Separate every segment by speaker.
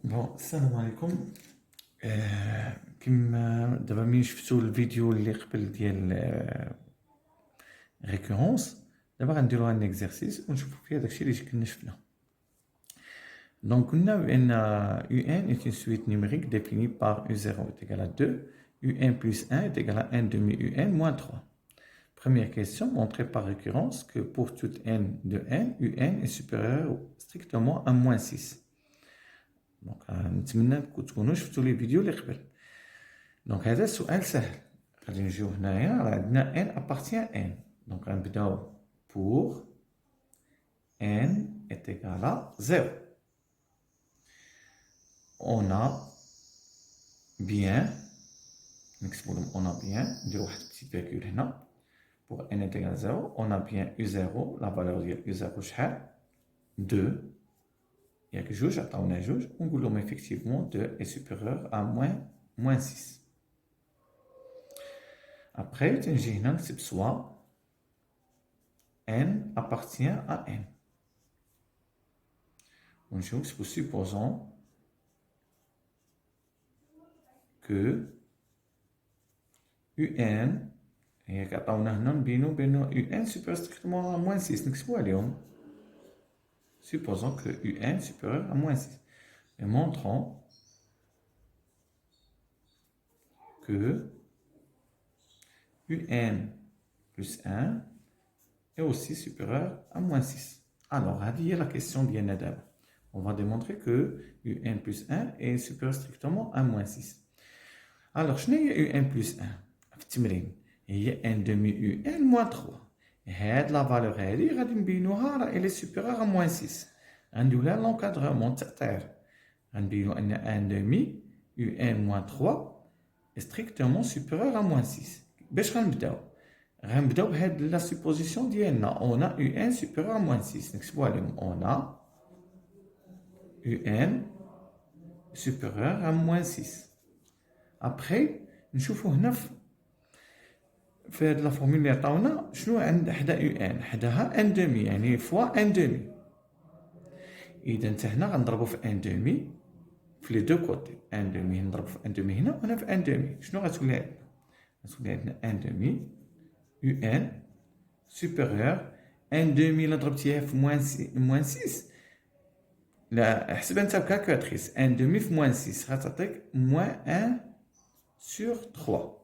Speaker 1: Bon, السلام عليكم. كما دابا ملي شفتوا الفيديو اللي قبل ديال ريكورونس، دابا غنديرو ان اكزرسيس ونشوفوا فيها داكشي اللي كنا شفنا. دونك قلنا بان UN est une suite numérique définie par U0 est égal à 2, UN plus 1 est égal à 1 demi UN moins 3. Première question, montrer par récurrence que pour toute n de n, UN est supérieur strictement à moins 6. دونك نتمنى تكونوا شفتوا لي فيديو اللي قبل. دونك هذا السؤال سهل، غادي نجيو هنايا راه عندنا n appartient n. دونك غنبداو pour n est égal à 0. On a bien نكتبوا لهم on a bien نديرو واحد petit virgule هنا pour n est égal à 0. On a bien u0 la valeur ديال u0 شحال 2. Il y a que juge, on a juge, on dit effectivement 2 est supérieur à moins 6. Après, c'est soit n appartient à n. Donc, supposons que un, et quand on a un supérieur strictement à moins 6, supposons que UN est supérieur à moins 6. Et montrons que UN plus 1 est aussi supérieur à moins 6. Alors, il y a la question bien d'abord. On va démontrer que UN plus 1 est supérieur strictement à moins 6. Alors, je n'ai UN plus 1. Il y a un demi UN moins 3. هاد لا فالور هادي غادي نبينوها راه الي سوبيريور ا موان 6. غنديرو لها لونكادغمون تاع غنبينو ان ان دومي يو ان موان 3 ستريكتومون سوبيريور ا موان 6. باش غنبداو بهاد لا سوبوزيسيون ديالنا اون يو ان سوبيريور ا موان 6. نكتبوها لهم اون يو ان سوبيريور ا موان 6. ابخي نشوفو هنا في هاد لا فورمول اللي عطاونا شنو عند حدا يو ان حداها ان دومي يعني فوا ان دومي. اذا حتى هنا غنضربو في ان دومي في لي دو كوتي. ان دومي نضربو في ان دومي هنا وهنا في ان دومي. شنو غتولي عندنا؟ غتولي عندنا ان دومي يو ان سوبيريور ان دومي الا ضربتيها في موان 6 لا حسبها انت بكالكولاتريس. ان دومي في موان 6 غتعطيك موان 1 سور 3.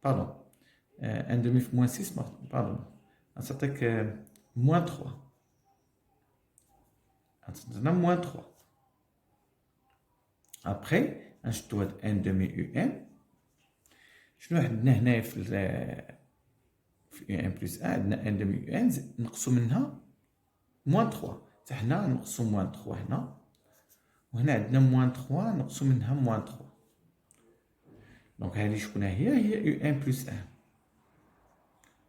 Speaker 1: Pardon, un demi moins 6, pardon, ça fait que moins 3. On a moins 3. Après, je dois un demi UN. Je dois هنا في UN plus 1 عندنا un demi UN نقصوا منها moins 3. حتى هنا نقصوا moins 3 هنا وهنا عندنا moins 3 نقصوا منها moins 3. Donc, هي UN plus 1.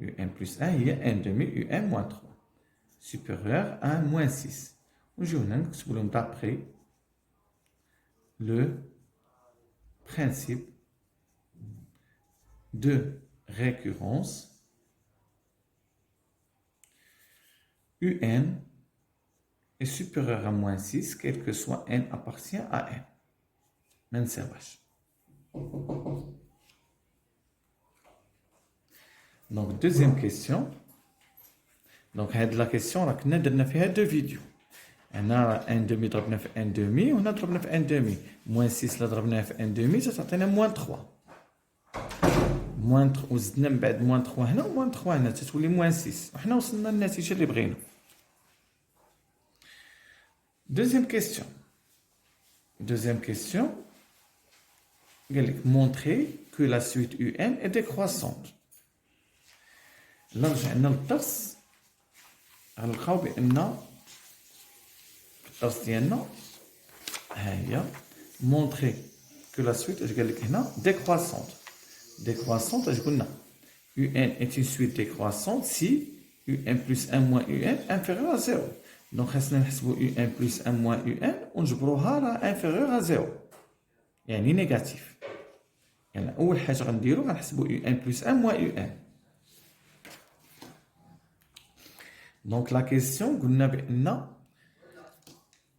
Speaker 1: UN plus 1 هي 1 demi UN moins 3. Supérieur à moins 6. Aujourd'hui, d'après le principe de récurrence, UN est supérieur à moins 6, quel que soit n appartient à n. Même ça vache. Donc, deuxième question. Donc, la question, on a fait deux vidéos. On a un demi, on a fait un demi, on a fait un demi. Moins 6, on a fait un demi, ça s'attend moins 3. Moins 3, on a moins 3, moins 3, on a moins 6. On a aussi un nattige اللي بغينا. Deuxième question. Deuxième question. Montrer que la suite UN est décroissante. Là, رجعنا للدرس غنلقاو بان الدرس ديالنا ها هي montrer que la suite اش قال لك هنا décroissante. Décroissante اش قلنا UN est une suite décroissante si UN plus 1 moins UN inférieur à 0. Donc خاصنا نحسبوا UN plus 1 moins UN ونجبروها راه inférieur à 0 يعني نيجاتيف. يعني اول حاجه غنديرو غنحسبوا UN plus 1 moins UN. Donc la question قلنا بان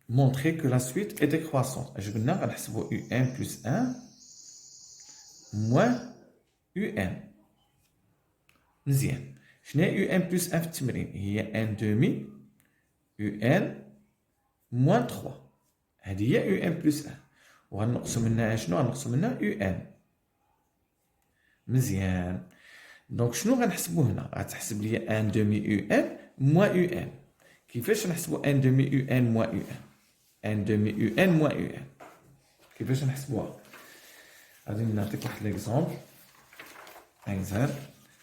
Speaker 1: montrer que la suite est décroissante. Je vais نحسبوا un plus 1 moins un. مزيان. شنو هي un plus 1 في التمرين؟ هي un demi un moins 3. هذه هي un plus 1. وغنقصوا منها شنو؟ غنقصوا منها un. مزيان. دونك شنو غنحسبوا هنا؟ غتحسب لي ان دومي ان موان ان. كيفاش نحسبوا ان دومي ان موان ان؟ ان دومي ان موان ان كيفاش نحسبوها؟ غادي نعطيك واحد ليكزومبل.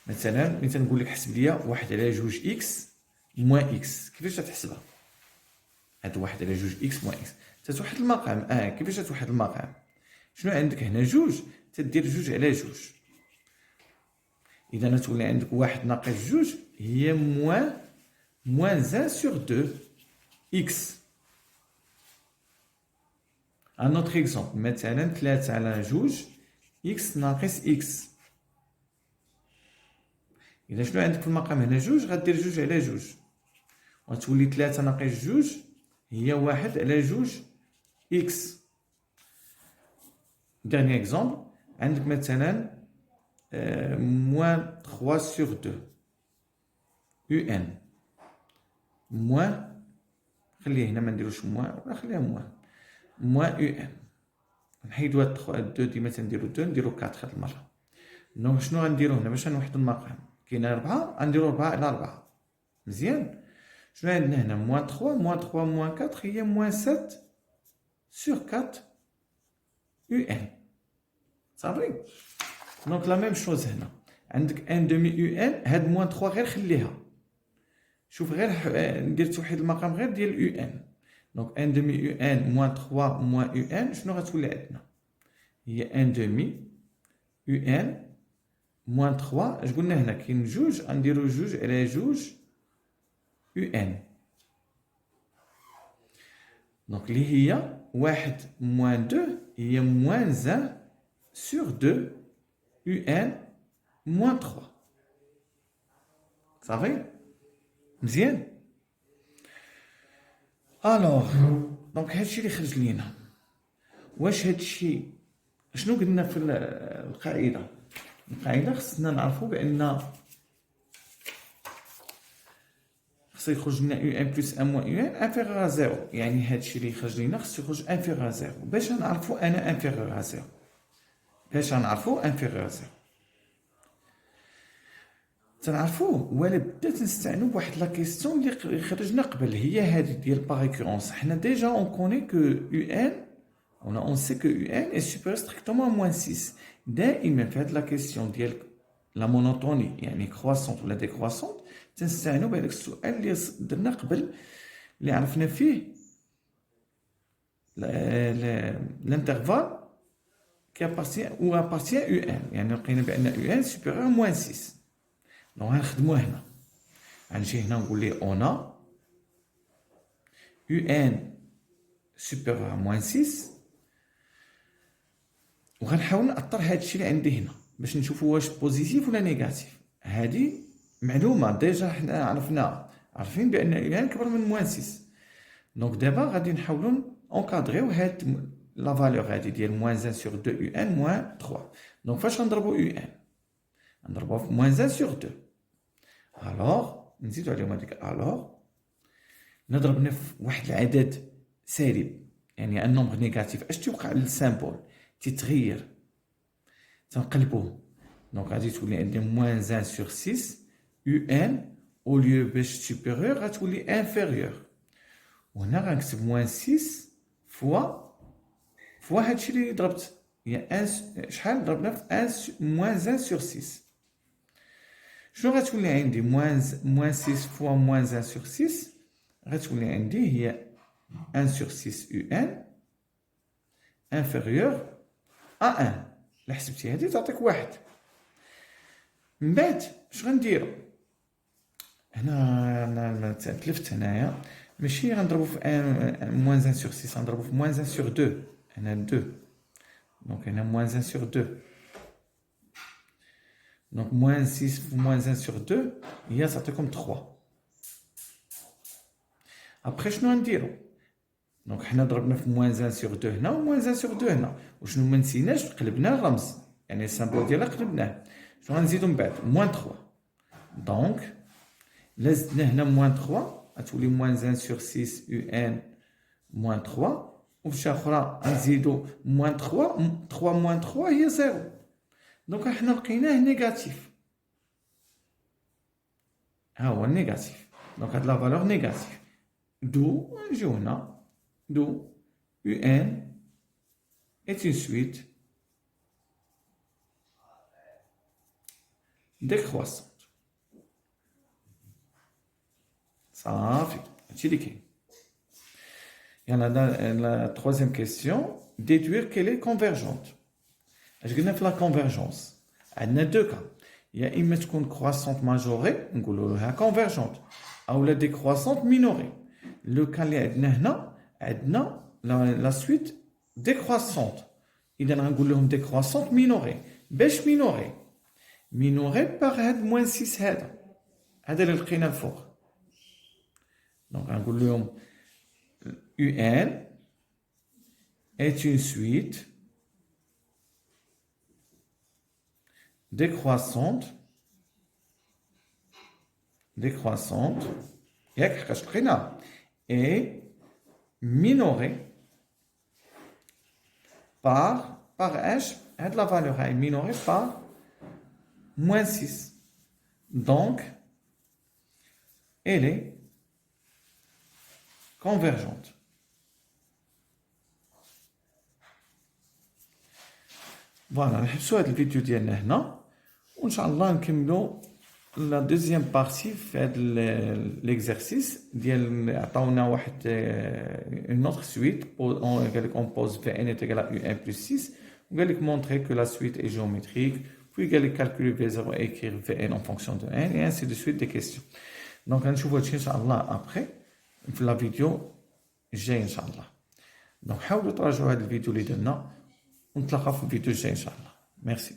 Speaker 1: مثلا ملي تنقول لك حسب لي 1 على 2 اكس موان اكس، كيفاش تحسبها؟ هاد 1 على 2 اكس موان اكس تتوحد المقام. كيفاش تتوحد المقام؟ شنو عندك هنا 2 تدير 2 على 2. إذا تولي عندك 1 ناقص 2 هي موان 1 sur 2 إكس. ان اوتر اكزومبل، مثلا 3 على 2 إكس ناقص إكس. إذا شنو عندك في المقام هنا 2 غدير 2 على 2 وتولي 3 ناقص 2 هي 1 على 2 إكس. ديرني اكزومبل، عندك مثلا moins 3 sur 2 un moins، خليه هنا ما نديروش موان ولا خليها موان un. نحيدو هاد 2 ديما تنديرو 2 نديرو 4 هاد المره. دونك شنو غنديرو هنا باش نوحدو المقام؟ كاين 4 غنديرو 4 على 4. مزيان. شنو عندنا هنا؟ moins 3 moins 4 هي moins 7 sur 4 un. صافي. دونك لا ميم شوز هنا عندك ان دومي ان. هاد موان 3 غير خليها، شوف غير ندير توحيد المقام غير ديال ان. دونك ان دومي ان موان 3 موان ان شنو غتولي عندنا؟ هي ان دومي ان موان 3. اش قلنا هنا؟ كاين 2 غنديرو 2 على 2 ان. دونك اللي هي 1 موان 2 هي موان 1 sur 2 un moins 3. صافي. مزيان. الوغ دونك هادشي اللي خرج لينا. واش هادشي شنو قلنا في القاعده؟ القاعده خصنا نعرفوا بان خصو يخرج لنا يو ان بلس ان موان يو ان انفيغور ا زيرو. يعني هادشي اللي خرج لينا خصو يخرج انفيغور ا زيرو. باش نعرفوا انا انفيغور ا زيرو؟ باش نعرفوا انفيغور زيرو تنعرفوه ولا بدا تنستعنوا بواحد لا كيسيون اللي خرجنا قبل، هي هذه ديال با ريكورونس. حنا ديجا اون كوني كو يو ان اون سي كو يو ان اي سوبيريور ستريكتومون موان 6. دائما في هاد لا كيسيون ديال لا مونوتوني يعني كرواسونت ولا ديكرواسونت تنستعنوا بهذاك السؤال اللي درنا قبل اللي عرفنا فيه الانترفال qui appartient ou appartient à UN. يعني لقينا بان UN supérieur à moins 6. دونك غنخدموه هنا. غنجي هنا نقول ليه on a UN supérieur à moins 6 وغنحاول نأطر هادشي اللي عندي هنا باش نشوفوا واش بوزيتيف ولا نيجاتيف. هذه معلومه ديجا حنا عارفين بان UN كبر من moins 6. دونك دابا غادي نحاولوا اونكادريو هاد لا فالور هادي ديال موان 1 sur 2 u n موان 3. دونك فاش غنضربو u n؟ غنضربوها في موان 1 sur 2. الوغ نزيدو عليهم هاديك الوغ نضربنا في واحد العدد سالب يعني ان نومبر نيجاتيف. اش تيوقع للسامبول؟ تيتغير تنقلبوه. دونك غادي تولي عندي موان 1 sur 6 u n او ليو باش سوبيريور غتولي انفيريور. وهنا غنكتب موان 6 فوا هادشي اللي ضربت هي ان. شحال ضربنا في ان موان 1 sur 6؟ شنو غتولي عندي؟ موان 6 فوا موان 1 sur 6 غتولي عندي هي 1 sur 6 u n انفيريور ا 1. الا حسبتي هادي تعطيك واحد. من بعد اش غنديرو هنا؟ انا تلفت هنايا، ماشي غنضربو في موان 1 sur 6 غنضربو في موان 1 sur 2. هنا 2 دونك هنا موان 1 sur 2. دونك موان 6 في موان 1 sur 2 هي تعطيكم 3. ابخي شنو غنديرو؟ دونك حنا ضربنا في موان 1 سور 2 هنا وموان 1 سور 2 هنا، وشنو ما نسيناش قلبنا الرمز، يعني السامبل ديالها قلبناه. شنو غنزيدو من بعد؟ موان 3. دونك إلا زدنا هنا موان 3 غتولي موان 1 سور 6 يو ان موان 3، وفي شي اخرى غنزيدو موان 3. 3 موان 3 هي 0. دونك حنا لقيناه نيجاتيف، ها هو النيجاتيف. دونك هاد لا فالور نيجاتيف، دو نجيو هنا دو UN est une suite décroissante. صافي هادشي اللي كاين. يلا la troisième question, déduire qu'elle est convergente. اش قلنا في لا كونفرجونس؟ عندنا دو كا، يا اما تكون كرواسونت ماجوري نقولوا لها كونفرجونت، او لا ديكرواسونت مينوري. لو كان اللي عندنا هنا عندنا لا سويت ديكرواسونت، اذا غنقول لهم ديكرواسونت مينوري. باش مينوري باغ هاد موان 6 هذا اللي لقينا الفوق. دونك غنقول لهم UN est une suite décroissante ياك حقاش لقينا et minorée par h. هاد لا فالور هاي minorée par moins 6. donc elle est convergente. فوالا نحبسوا هاد الفيديو ديالنا هنا، وان شاء الله نكملوا لا دوزيام بارتي في هاد ليكزارسيس ديال عطاونا واحد اون اوتر سويت قال لك اون بوز في ان est égal à un plus 6 وقال لك montrer que la suite est géométrique, puis قال لك calculer V0 et écrire Vn en fonction de n et ainsi de suite des questions. دونك غنشوفوا هادشي ان شاء الله ابخي في لا فيديو الجاي ان شاء الله. دونك حاولوا تراجعوا هاد الفيديو اللي درنا ونتلاقاو في الفيديو الجاي ان شاء الله. ميرسي.